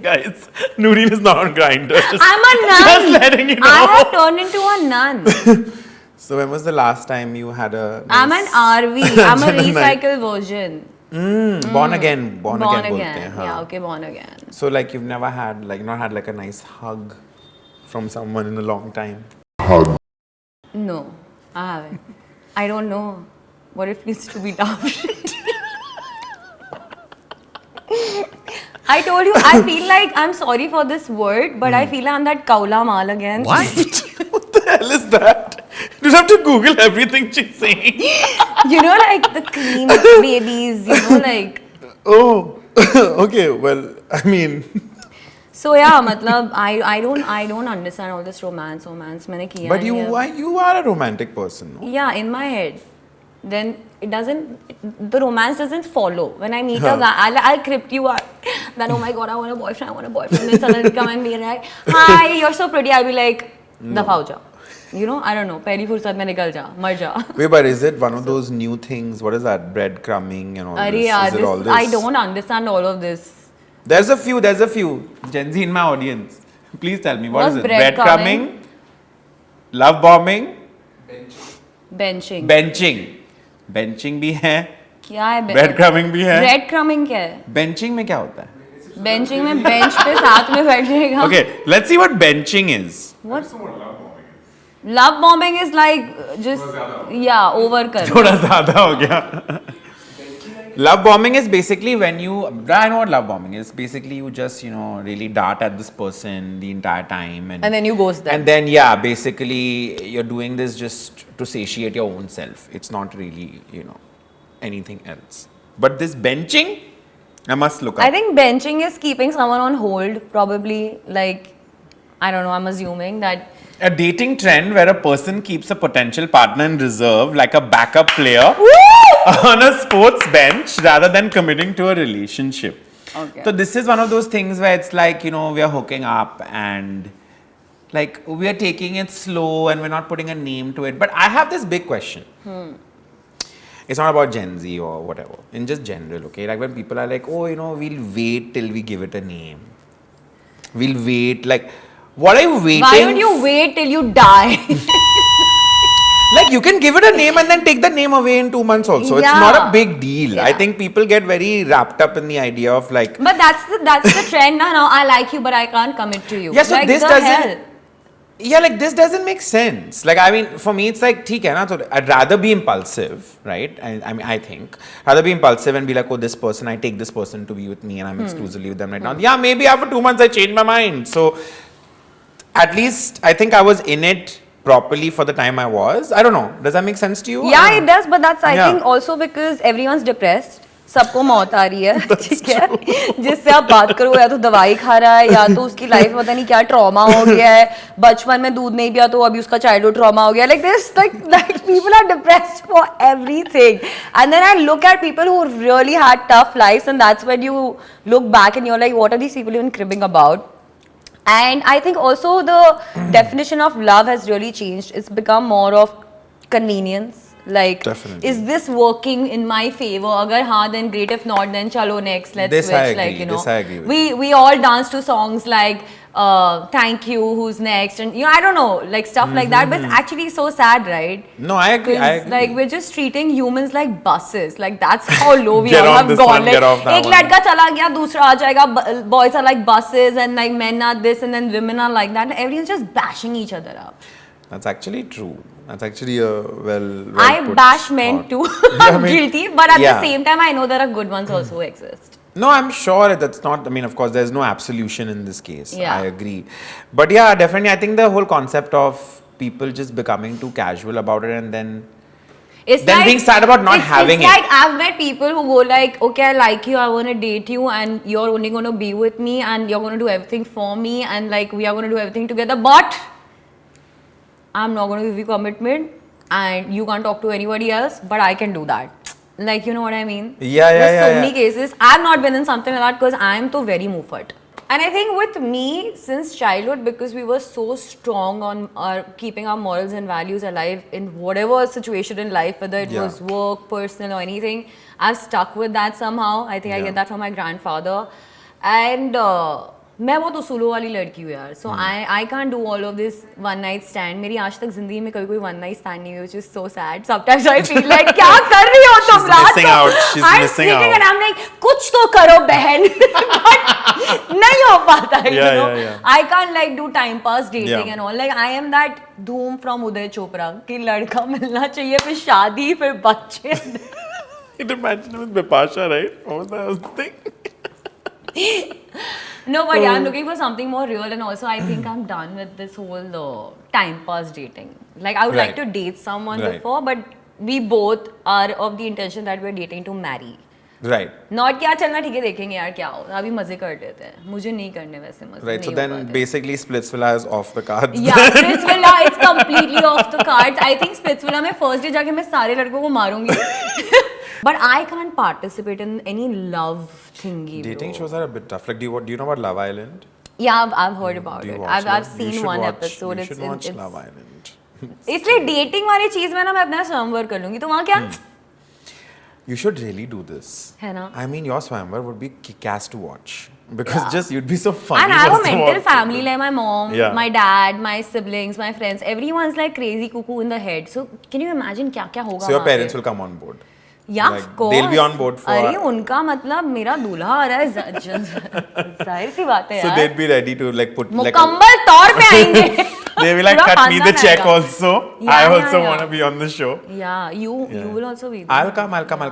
Speaker 2: Guys, Nooreen is not on Grindr.
Speaker 3: I'm a nun.
Speaker 2: Just letting you know.
Speaker 3: I have turned into a nun.
Speaker 2: So when was the last time you had a?
Speaker 3: I'm an RV. I'm a recycle version.
Speaker 2: Born again. Born again. बोलते
Speaker 3: again.
Speaker 2: हैं, हाँ.
Speaker 3: Yeah, okay, born again.
Speaker 2: So like you've never had like a nice hug from someone in a long time.
Speaker 3: No, I haven't. I don't know what it feels to be loved. I told you, I feel like, I'm sorry for this word, but I feel like I'm that Kaula Mal again.
Speaker 2: What the hell is that? You have to Google everything she's saying.
Speaker 3: You know, like the clean babies, you know, like.
Speaker 2: Oh, okay. Well, I mean.
Speaker 3: So yeah, matlab, I don't understand all this romance. मैंने किया
Speaker 2: But
Speaker 3: नहीं है.
Speaker 2: you are a romantic person, no?
Speaker 3: Yeah, in my head. Then the romance doesn't follow. When I meet a guy, I'll crypt you out. Then, oh my god, I want a boyfriend. Then suddenly come and be like, hi, you're so pretty. I'll be like, दफा हो जाओ. you know, I don't know, पहली फुर्सत में निकल जा, मर जा.
Speaker 2: Wait, but is it one of those new things? What is that? Breadcrumbing and all
Speaker 3: अरे
Speaker 2: this?
Speaker 3: यार,
Speaker 2: Is it all this?
Speaker 3: I don't understand all of this.
Speaker 2: There's a few.
Speaker 1: Gen Z in my audience. Please tell me, what
Speaker 3: What's
Speaker 1: is it?
Speaker 3: breadcrumbing?
Speaker 1: Love bombing?
Speaker 3: Benching.
Speaker 1: Benching भी है.
Speaker 3: क्या है
Speaker 1: Breadcrumbing भी है.
Speaker 3: Breadcrumbing क्या है?
Speaker 1: Benching में क्या होता है?
Speaker 3: Benching में bench पे साथ में बैठेगा.
Speaker 1: Okay, let's see what benching is.
Speaker 3: What? Love bombing is like just over कर.
Speaker 1: थोड़ा ज़्यादा हो गया. Love bombing is basically when you, I know what love bombing is. Basically, you just, you know, really dart at this person the entire time.
Speaker 3: And then you ghost them.
Speaker 1: And then, yeah, basically, you're doing this just to satiate your own self. It's not really, you know, anything else. But this benching, I must look up.
Speaker 3: I think benching is keeping someone on hold, probably. Like, I don't know, I'm assuming that.
Speaker 1: A dating trend where a person keeps a potential partner in reserve, like a backup player, on a sports bench rather than committing to a relationship.
Speaker 3: Okay.
Speaker 1: So this is one of those things where it's like, you know, we are hooking up and like we are taking it slow and we're not putting a name to it. But I have this big question. It's not about Gen Z or whatever. In just general, okay? Like when people are like, oh, you know, we'll wait till we give it a name. We'll wait, like, what are you waiting?
Speaker 3: Why don't you wait till you die?
Speaker 1: Like you can give it a name and then take the name away in 2 months also. It's
Speaker 3: Yeah.
Speaker 1: not a big deal.
Speaker 3: Yeah.
Speaker 1: I think people get very wrapped up in the idea of like,
Speaker 3: But that's the trend now. I like you, but I can't commit to you.
Speaker 1: yeah, so
Speaker 3: like,
Speaker 1: this
Speaker 3: the
Speaker 1: doesn't,
Speaker 3: hell?
Speaker 1: yeah, like this doesn't make sense. Like, I mean, for me, it's like, theek hai na, so I'd rather be impulsive, right? I mean, I think, rather be impulsive and be like, oh, this person, I take this person to be with me and I'm exclusively with them right now. Yeah, maybe after 2 months I changed my mind. So, at least I think I was in it properly for the time I was. I don't know. Does that make sense to you?
Speaker 3: Yeah, it does, but that's I
Speaker 1: Yeah.
Speaker 3: think also because everyone's depressed. सबको मौत आ रही है, ठीक है, जिससे आप बात करो या तो दवाई खा रहा है या तो उसकी लाइफ पता नहीं क्या ट्रॉमा हो गया है, बचपन में दूध नहीं पिया तो अभी उसका चाइल्डहुड ट्रॉमा हो गया. Like this, like people are depressed for everything, and then I look at people who really had tough lives, and that's when you look back and you're like, what are these people even cribbing about? And I think also the definition of love has really changed. It's become more of convenience. Like,
Speaker 2: Definitely.
Speaker 3: is this working in my favor? Agar haan, then great. If not, then chalo next. Let's
Speaker 2: This
Speaker 3: switch.
Speaker 2: I agree.
Speaker 3: Like, you know,
Speaker 2: This I agree with
Speaker 3: we all dance to songs like "Thank You," "Who's Next," and you know, I don't know, like stuff like that. But it's actually so sad, right?
Speaker 2: No, I agree. I
Speaker 3: 'Cause,
Speaker 2: agree.
Speaker 3: like we're just treating humans like buses. Like that's how low we
Speaker 2: Get
Speaker 3: all
Speaker 2: on
Speaker 3: have
Speaker 2: this
Speaker 3: gone.
Speaker 2: one,
Speaker 3: Like
Speaker 2: get off that
Speaker 3: एक
Speaker 2: one.
Speaker 3: लड़का चला गया, दूसरा आ जाएगा. Boys are like buses, and like men are this, and then women are like that. And everyone's just bashing each other up.
Speaker 2: That's actually true. That's actually a well
Speaker 3: I
Speaker 2: put
Speaker 3: bash men
Speaker 2: thought.
Speaker 3: too.
Speaker 2: I
Speaker 3: I'm
Speaker 2: mean,
Speaker 3: guilty, but at
Speaker 2: yeah.
Speaker 3: the same time, I know there are good ones also who exist.
Speaker 2: No, I'm sure that's not. I mean, of course, there's no absolution in this case.
Speaker 3: Yeah.
Speaker 2: I agree. But yeah, definitely, I think the whole concept of people just becoming too casual about it and then
Speaker 3: It's
Speaker 2: Then
Speaker 3: like,
Speaker 2: being sad about not having
Speaker 3: it's
Speaker 2: it.
Speaker 3: like I've met people who go like, okay, I like you, I want to date you, and you're only going to be with me, and you're going to do everything for me, and like we are going to do everything together, but I'm not going to give you commitment, and you can't talk to anybody else, but I can do that. Like, you know what I mean?
Speaker 2: Yeah,
Speaker 3: There's
Speaker 2: yeah,
Speaker 3: so
Speaker 2: yeah,
Speaker 3: many cases. I've not been in something like that because I'm so very muffat. And I think with me, since childhood, because we were so strong on our keeping our morals and values alive in whatever situation in life, whether it
Speaker 2: Yeah.
Speaker 3: was work, personal, or anything, I've stuck with that somehow. I think I
Speaker 2: Yeah.
Speaker 3: get that from my grandfather. And मैं बहुत उसूलों वाली लड़की हूँ यार. So I can't do all of this one night stand. मेरी आज तक जिंदगी में कभी कोई one night stand नहीं हुई, which is so sad. Sometimes I feel like क्या कर रही हो तुम
Speaker 2: She's
Speaker 3: रात
Speaker 2: missing
Speaker 3: को?
Speaker 2: out. She's
Speaker 3: I'm
Speaker 2: missing
Speaker 3: sitting
Speaker 2: out.
Speaker 3: and I'm like, कुछ तो करो बहन. But नहीं हो पाता है, you
Speaker 2: Yeah,
Speaker 3: know.
Speaker 2: yeah, yeah.
Speaker 3: I can't like do time pass dating
Speaker 2: Yeah.
Speaker 3: and all. Like I am that Dhoom from Uday Chopra कि लड़का मिलना चाहिए, फिर शादी, फिर बच्चे.
Speaker 2: You'd imagine with Bipasha, right? What was the thing?
Speaker 3: No, but yeah, I'm looking for something more real, and also I think I'm done with this whole time pass dating. Like I would like
Speaker 2: Right.
Speaker 3: to date someone
Speaker 2: Right.
Speaker 3: before, but we both are of the intention that we're dating to marry.
Speaker 2: Right.
Speaker 3: Not क्या चलना ठीक है देखेंगे यार क्या हो, अभी मजे कर लेते हैं. मुझे नहीं करने वैसे मजे.
Speaker 2: Right. So
Speaker 3: नहीं हो
Speaker 2: then
Speaker 3: पाते.
Speaker 2: basically Splitsvilla is off the cards.
Speaker 3: Yeah, Splitsvilla, it's completely off the cards. I think Splitsvilla में first day जाके मैं सारे लड़कों को मारूंगी. But I can't participate in any love thingy.
Speaker 2: Dating
Speaker 3: bro.
Speaker 2: shows are a bit tough. Like, do you know about Love Island?
Speaker 3: Yeah, I've heard about
Speaker 2: Do you
Speaker 3: it.
Speaker 2: watch
Speaker 3: I've
Speaker 2: Love? You
Speaker 3: seen
Speaker 2: should
Speaker 3: one
Speaker 2: watch-
Speaker 3: episode.
Speaker 2: You should watch Love Island.
Speaker 3: इसलिए dating वाली चीज में ना मैं अपना स्वयंवर कर लूंगी, तो वहाँ क्या
Speaker 2: You should really do this.
Speaker 3: है ना?
Speaker 2: I mean, your swamvar would be kick-ass to watch because just you'd be so funny.
Speaker 3: And I have a
Speaker 2: just to
Speaker 3: mental
Speaker 2: watch.
Speaker 3: family like my mom,
Speaker 2: Yeah.
Speaker 3: my dad, my siblings, my friends. Everyone's like crazy cuckoo in the head. So can you imagine क्या क्या होगा?
Speaker 2: So your
Speaker 3: वहाँ
Speaker 2: parents
Speaker 3: पे?
Speaker 2: will come on board.
Speaker 3: Yeah,
Speaker 2: Like,
Speaker 3: of course.
Speaker 2: they'll be on board for.
Speaker 3: अरे उनका मतलब मेरा दूल्हा आ रहा है, जाहिर सी बात है
Speaker 2: So
Speaker 3: यार।
Speaker 2: they'd be ready to like put like.
Speaker 3: मुकम्मल तौर पे आएंगे।
Speaker 2: They will like
Speaker 3: पूरा
Speaker 2: cut me the
Speaker 3: खानदान
Speaker 2: check
Speaker 3: आएगा।
Speaker 2: also.
Speaker 3: Yeah,
Speaker 2: I
Speaker 3: yeah,
Speaker 2: also
Speaker 3: yeah.
Speaker 2: want to be on the show.
Speaker 3: Yeah, you will also be there.
Speaker 2: I'll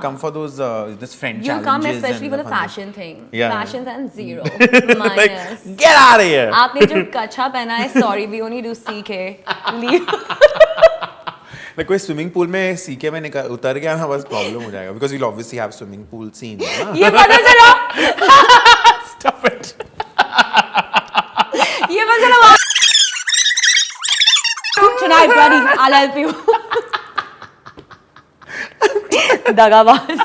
Speaker 2: come for those this friend
Speaker 3: You'll come
Speaker 2: challenges
Speaker 3: especially
Speaker 2: and
Speaker 3: for the fashion thing.
Speaker 2: Yeah.
Speaker 3: Fashions and zero.
Speaker 2: like,
Speaker 3: Minus.
Speaker 2: get out of here.
Speaker 3: आपने जो कच्छा पहना है, sorry, we only do CK. Leave.
Speaker 2: Like कोई swimming pool में C K में निकल उतर गया ना, बस प्रॉब्लम हो जाएगा because we'll obviously have swimming pool scenes. ना?
Speaker 3: ये पता चला,
Speaker 2: Stop it.
Speaker 3: ये पता चला। Tonight, buddy, I'll help you. दगाबाज।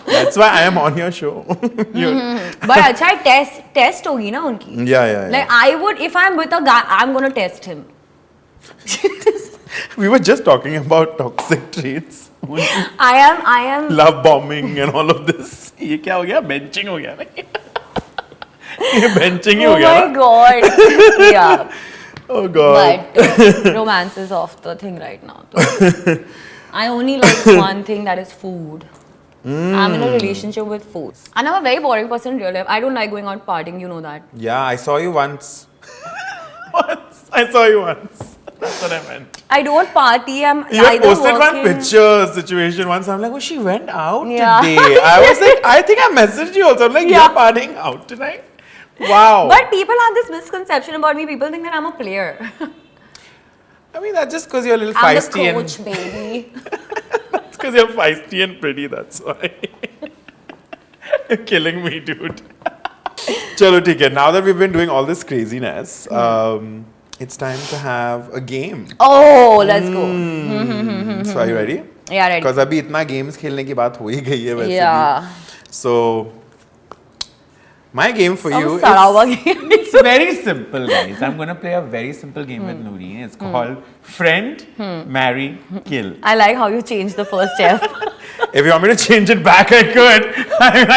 Speaker 2: That's why I am on your show.
Speaker 3: But अच्छा टेस्ट होगी ना उनकी।
Speaker 2: Yeah.
Speaker 3: Like I would, if I'm with a guy, I'm gonna test him.
Speaker 2: We were just talking about toxic traits.
Speaker 3: I am.
Speaker 2: Love bombing and all of this. ये क्या हो गया? Benching हो गया ना? ये benching ही हो
Speaker 3: Oh
Speaker 2: गया
Speaker 3: my
Speaker 2: ना?
Speaker 3: god. Yeah.
Speaker 2: Oh god.
Speaker 3: But romance is off the thing right now. So. I only like one thing, that is food. I'm in a relationship with food. And I'm a very boring person in real life. I don't like going out partying, you know that.
Speaker 2: Yeah, I saw you once. I saw you once. That's what I meant.
Speaker 3: I don't party. I'm
Speaker 2: You had
Speaker 3: either
Speaker 2: posted one
Speaker 3: working.
Speaker 2: picture situation once. I'm like, oh, she went out
Speaker 3: Yeah.
Speaker 2: today. I was like, I think I messaged you also. I'm like,
Speaker 3: Yeah.
Speaker 2: you're partying out tonight? Wow.
Speaker 3: But people have this misconception about me. People think that I'm a player.
Speaker 2: I mean, that's just because you're a little
Speaker 3: I'm the
Speaker 2: feisty
Speaker 3: coach,
Speaker 2: and
Speaker 3: baby.
Speaker 2: that's because you're feisty and pretty. That's why. You're killing me, dude. Chalo, theek hai. Now that we've been doing all this craziness, it's time to have a game.
Speaker 3: Oh, let's go.
Speaker 2: So are you ready?
Speaker 3: Yeah, ready.
Speaker 2: Because अभी इतना games खेलने की बात हो ही गई है वैसे
Speaker 3: Yeah.
Speaker 2: भी. So my game for you
Speaker 3: Some सड़ा हुआ game.
Speaker 1: It's very simple, guys. I'm going to play a very simple game with Nooreen. It's called Friend, Marry, Kill.
Speaker 3: I like how you changed the first F.
Speaker 2: If you want me to change it back, I could. I mean,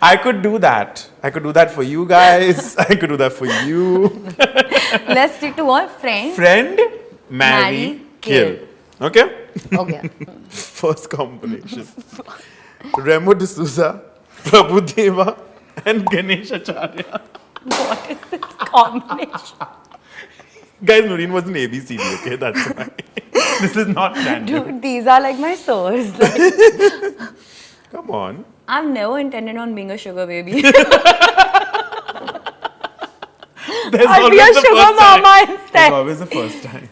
Speaker 2: I could do that. I could do that for you guys. I could do that for you.
Speaker 3: Let's stick to what? Friend?
Speaker 2: Friend, marry,
Speaker 3: Marry,
Speaker 2: kill.
Speaker 3: kill.
Speaker 2: Okay?
Speaker 3: Okay.
Speaker 2: First combination. Remo D'Souza, Prabhu Deva, and Ganesh Acharya.
Speaker 3: What is this combination?
Speaker 2: Guys, Nooreen was in ABCD, okay? That's why. This is not random.
Speaker 3: Dude, these are like my sores. Like,
Speaker 2: Come on.
Speaker 3: I've never intended on being a sugar baby.
Speaker 2: There's
Speaker 3: I'll be a
Speaker 2: always the
Speaker 3: sugar
Speaker 2: first time.
Speaker 3: mama
Speaker 2: There's
Speaker 3: instead.
Speaker 2: always the first time.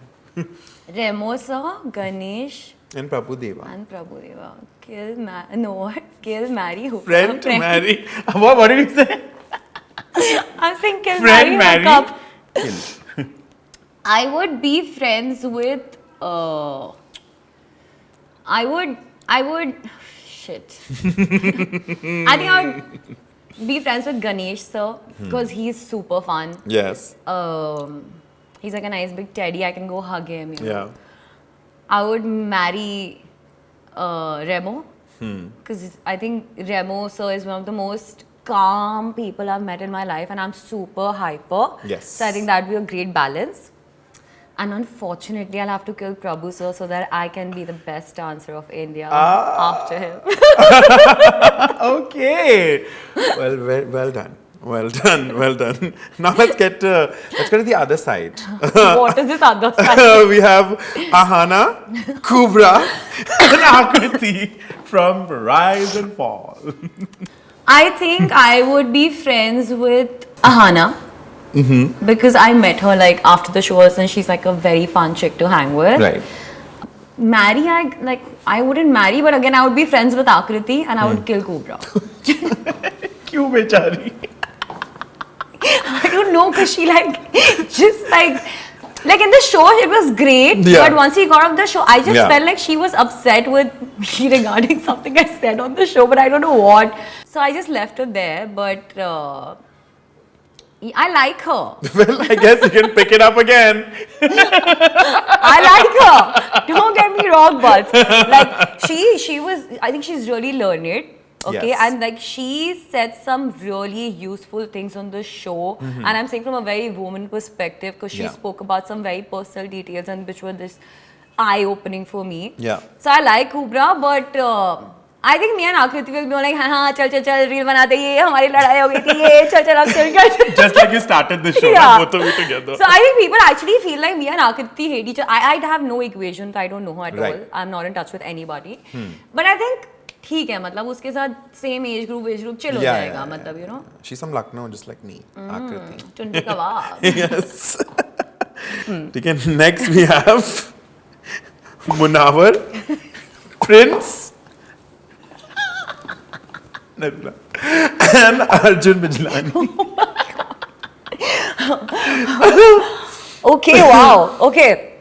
Speaker 3: Remo sir, Ganesh,
Speaker 2: And Prabhu Deva.
Speaker 3: and Prabhudeva. Kill, marry who?
Speaker 2: Friend, marry. What did you say?
Speaker 3: I'm saying kill,
Speaker 2: Friend,
Speaker 3: marry,
Speaker 2: marry,
Speaker 3: hook up.
Speaker 2: kill.
Speaker 3: I would be friends with. I would. Shit. I think I would be friends with Ganesh sir because he's super fun.
Speaker 2: Yes.
Speaker 3: He's like a nice big teddy. I can go hug him. You know?
Speaker 2: Yeah.
Speaker 3: I would marry Remo because I think Remo sir is one of the most calm people I've met in my life, and I'm super hyper.
Speaker 2: Yes.
Speaker 3: So I think that'd be a great balance. And unfortunately, I'll have to kill Prabhu sir so that I can be the best dancer of India after him.
Speaker 2: Okay. Well done. Well done. Now let's get to the other side.
Speaker 3: What is this other side?
Speaker 2: We have Ahana, Kubra, and Akriti from Rise and Fall.
Speaker 3: I think I would be friends with Ahana. Because I met her like after the shows, and she's like a very fun chick to hang with.
Speaker 2: Right.
Speaker 3: Marry, I wouldn't marry, but again I would be friends with Akriti and I would kill Cobra.
Speaker 2: Kyun bechari?
Speaker 3: I don't know, cause she just like in the show it was great,
Speaker 2: Yeah.
Speaker 3: but once he got off the show, I just
Speaker 2: Yeah.
Speaker 3: felt like she was upset with me regarding something I said on the show, but I don't know what. So I just left her there, but I like her.
Speaker 2: Well, I guess you can pick it up again.
Speaker 3: I like her. Don't get me wrong, but like she was. I think she's really learned. Okay,
Speaker 2: Yes.
Speaker 3: and like she said some really useful things on the show, and I'm saying from a very woman perspective because she
Speaker 2: Yeah.
Speaker 3: spoke about some very personal details and which were this eye-opening for me.
Speaker 2: Yeah.
Speaker 3: So I like Kubra, but I think me and Akriti will be like, हाँ चल reel बनाते ये हमारी लड़ाई हो गई थी ये चल अब चल कर.
Speaker 2: Just like you started the show,
Speaker 3: Yeah.
Speaker 2: both of you together.
Speaker 3: So I think people actually feel like me and Akriti hate each other. I have no equation. I don't know her at
Speaker 2: Right.
Speaker 3: all. I'm not in touch with anybody. But I think ठीक है मतलब उसके साथ same age group chill हो जाएगा मतलब you know.
Speaker 2: She's from Lucknow, just like me. Akriti.
Speaker 3: चुन्नी कबाब.
Speaker 2: Yes. ठीक है, next we have Munawar, Prince, and Arjun Bijlani.
Speaker 3: Okay, wow. Okay.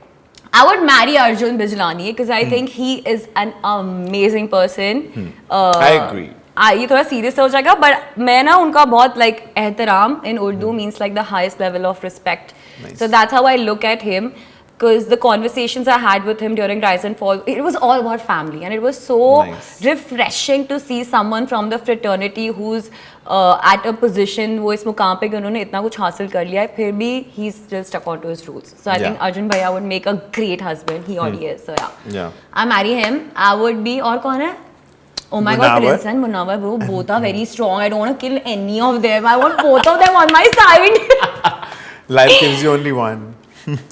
Speaker 3: I would marry Arjun Bijlani because I think he is an amazing person.
Speaker 2: I agree.
Speaker 3: ये थोड़ा serious हो जाएगा but मैं ना उनका बहुत like एहतराम in Urdu means like the highest level of respect.
Speaker 2: Nice.
Speaker 3: So that's how I look at him because the conversations I had with him during Rise and Fall, it was all about family and it was so
Speaker 2: Nice.
Speaker 3: refreshing to see someone from the fraternity who's at a position वो इस मुकाम पे कि उन्होंने इतना कुछ हासिल कर लिया है फिर भी he's still stuck onto his roots. So I think
Speaker 2: Yeah.
Speaker 3: Arjun Bhaiya would make a great husband. He already is. So
Speaker 2: Yeah.
Speaker 3: I marry him. I would be और कौन है? Oh my God,
Speaker 2: Munawar.
Speaker 3: Prince and Munawar, bro, both are very strong. I don't want to kill any of them. I want both of them on my side.
Speaker 2: Life gives you only one.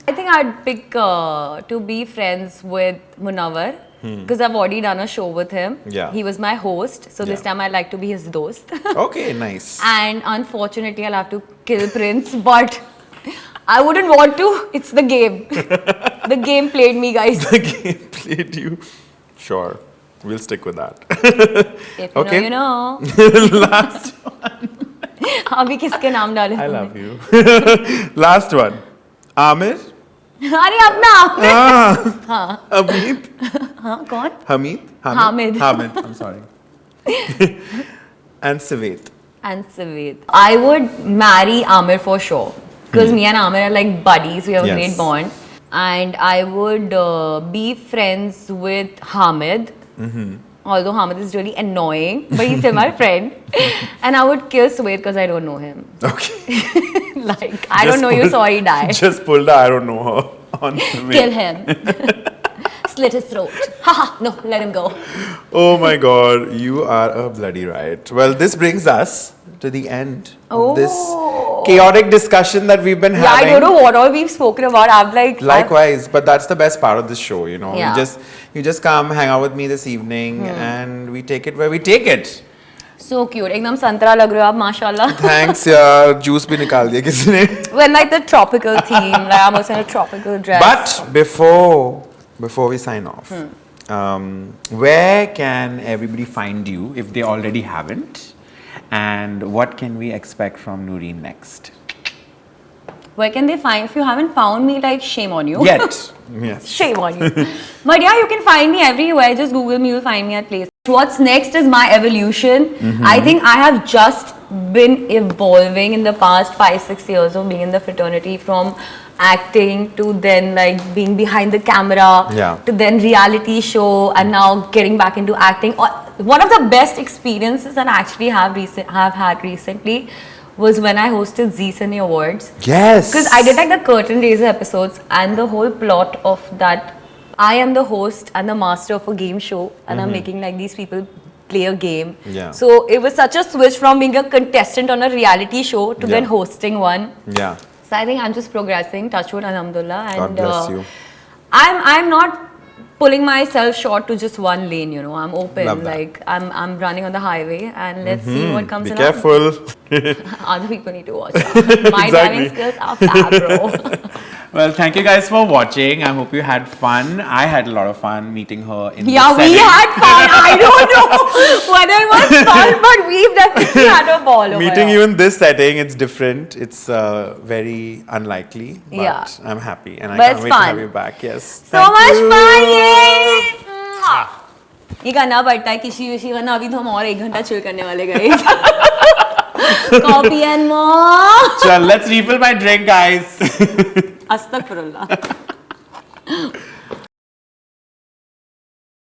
Speaker 3: I think I'd pick to be friends with Munawar because I've already done a show with him.
Speaker 2: Yeah.
Speaker 3: He was my host, so this
Speaker 2: Yeah.
Speaker 3: time I'd like to be his dost.
Speaker 2: Okay, nice.
Speaker 3: And unfortunately, I'll have to kill Prince, but I wouldn't want to. It's the game. The game played me, guys.
Speaker 2: The game played you. Sure, we'll stick with that.
Speaker 3: If you
Speaker 2: Okay.
Speaker 3: know, you know.
Speaker 2: Last,
Speaker 3: अभी किसके नाम डाले
Speaker 2: I
Speaker 3: तुमने?
Speaker 2: love you. Last one. Amir,
Speaker 3: अरे अपना आपने
Speaker 2: Amit,
Speaker 3: हाँ कौन?
Speaker 2: Hamid,
Speaker 3: Hamid.
Speaker 2: Hamid. I'm sorry. And Sivet.
Speaker 3: And Sivet. I would marry Amir for sure because me and Amir are like buddies. We have a
Speaker 2: Yes.
Speaker 3: great bond. And I would be friends with Hamid. Although Hamid is really annoying, but he's still my friend. And I would kill Sivet because I don't know him.
Speaker 2: Okay.
Speaker 3: Like, I don't know you, so he died.
Speaker 2: Just pulled the I don't know her on Sivet.
Speaker 3: Kill him. Slit his throat. Haha, no, let him go.
Speaker 2: Oh my God, you are a bloody riot. Well, this brings us to the end of this chaotic discussion that we've been
Speaker 3: Yeah, I
Speaker 2: having.
Speaker 3: don't know what all we've spoken about. I'm like,
Speaker 2: Likewise, but that's the best part of the show, you know.
Speaker 3: Yeah.
Speaker 2: You just come hang out with me this evening and we take it where we take it.
Speaker 3: So cute. एकदम संतरा लग रहे हो आप, माशाल्लाह.
Speaker 2: Thanks यार, juice भी निकाल दिया किसी ने.
Speaker 3: Well, like the tropical theme, like I'm also in a tropical dress.
Speaker 2: But before we sign off, where can everybody find you if they already haven't? And what can we expect from Nooreen next?
Speaker 3: Where can they find? If you haven't found me, like shame on you.
Speaker 2: Yet. Yes.
Speaker 3: Shame on you. But yeah, you can find me everywhere. Just Google me, you'll find me at places. What's next is my evolution. I think I have just been evolving in the past 5-6 years of being in the fraternity, from acting to then like being behind the camera to then reality show and now getting back into acting. One of the best experiences that I actually have had recently was when I hosted Zee Cine Awards.
Speaker 2: Yes.
Speaker 3: Because I did like the curtain raiser episodes, and the whole plot of that, I am the host and the master of a game show, and I'm making like these people play a game.
Speaker 2: Yeah.
Speaker 3: So it was such a switch from being a contestant on a reality show to then hosting one.
Speaker 2: Yeah.
Speaker 3: So I think I'm just progressing, touchwood, alhamdulillah. And
Speaker 2: God bless you.
Speaker 3: I'm not pulling myself short to just one lane, you know. I'm open.
Speaker 2: Love that.
Speaker 3: Like I'm running on the highway, and let's see what comes
Speaker 2: Be
Speaker 3: along.
Speaker 2: careful.
Speaker 3: Other people need to watch out. My driving skills are fab, bro.
Speaker 1: Well, thank you guys for watching. I hope you had fun. I had a lot of fun meeting her in
Speaker 3: Yeah,
Speaker 1: the
Speaker 3: we
Speaker 1: setting.
Speaker 3: had fun. I don't know whether it was fun, but we've definitely had a ball over
Speaker 2: Meeting
Speaker 3: here.
Speaker 2: you in this setting, it's different. It's very unlikely, but
Speaker 3: Yeah.
Speaker 2: I'm happy and I
Speaker 3: But
Speaker 2: can't
Speaker 3: it's
Speaker 2: wait to
Speaker 3: fun.
Speaker 2: have you back. Yes.
Speaker 3: So
Speaker 2: Thank
Speaker 3: much
Speaker 2: you.
Speaker 3: fun, yay! ये करना पड़ता है किसी विषय वरना अभी तो हम और 1 घंटा चिल करने वाले गए Coffee and more.
Speaker 1: So let's refill my drink, guys.
Speaker 3: Astaghfirullah.